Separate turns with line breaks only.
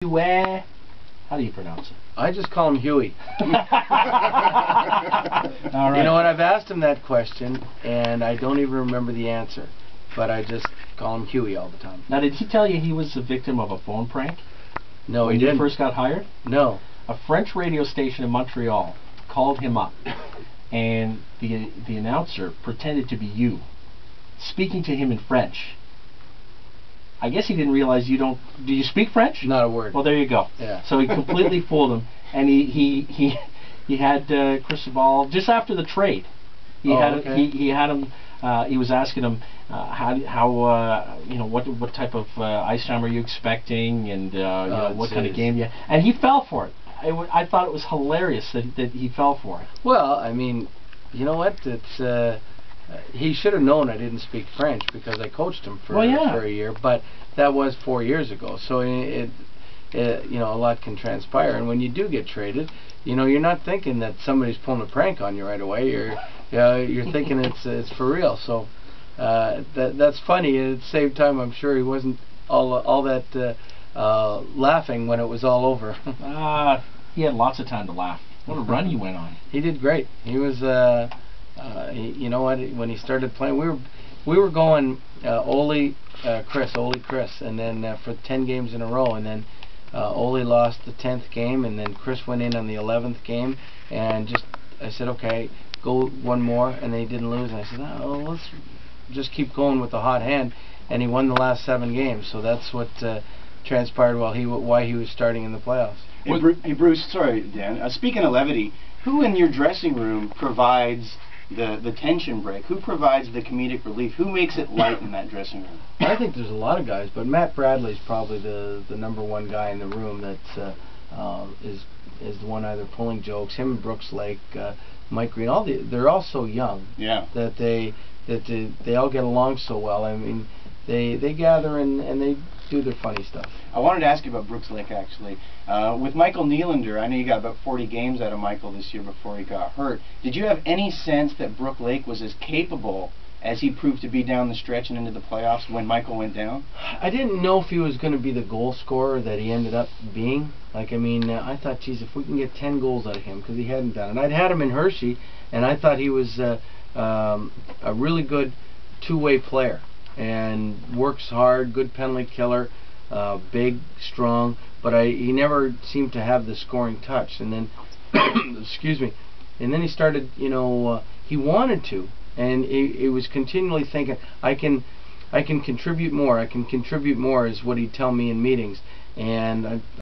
Huey. How do you pronounce it?
I just call him Huey.
All right.
You know what? I've asked him that question, and I don't even remember the answer. But I just call him Huey all the time.
Now, did he tell you he was a victim of a phone prank?
No,
when
he didn't.
When he first got hired?
No.
A French radio station in Montreal called him up, and the announcer pretended to be you, speaking to him in French. I guess he didn't realize you don't. Do you speak French?
Not a word.
Well, there you go.
Yeah.
So he completely fooled him, and he had Cristobal just after the trade. He had him. He was asking him what type of ice time are you expecting, and what kind of game you. And he fell for it. I thought it was hilarious that he fell for it.
Well, I mean, you know what? It's. He should have known I didn't speak French because I coached him for a year, but that was 4 years ago. So a lot can transpire, and when you do get traded, you're not thinking that somebody's pulling a prank on you right away. You're thinking it's for real. So that's funny. At the same time, I'm sure he wasn't all that laughing when it was all over.
He had lots of time to laugh. What a run he went on.
He did great. He was. You know what? When he started playing, we were going Ole, Chris, and then for 10 games in a row, and then Ole lost the 10th game, and then Chris went in on the 11th game, and I said, okay, go one more, and they didn't lose, and I said, oh, let's just keep going with the hot hand, and he won the last 7 games, so that's what transpired why he was starting in the playoffs.
Hey Bruce, sorry Dan, speaking of levity, who in your dressing room provides the tension break? Who provides the comedic relief? Who makes it light in that dressing room?
I think there's a lot of guys, but Matt Bradley's probably the #1 guy in the room that is the one either pulling jokes. Him and Brooks Lake, Mike Green, they're all so young.
Yeah.
That they all get along so well. I mean, they gather and they do their funny stuff.
I wanted to ask you about Brooks Lake actually. With Michael Nylander, I know you got about 40 games out of Michael this year before he got hurt. Did you have any sense that Brooks Lake was as capable as he proved to be down the stretch and into the playoffs when Michael went down?
I didn't know if he was going to be the goal scorer that he ended up being. Like, I mean, I thought, geez, if we can get 10 goals out of him, because he hadn't done it. I'd had him in Hershey, and I thought he was a really good two-way player. And works hard, good penalty killer, big, strong, but he never seemed to have the scoring touch. And then, excuse me, and then he started, he wanted to, and he was continually thinking, I can contribute more. I can contribute more, is what he'd tell me in meetings. And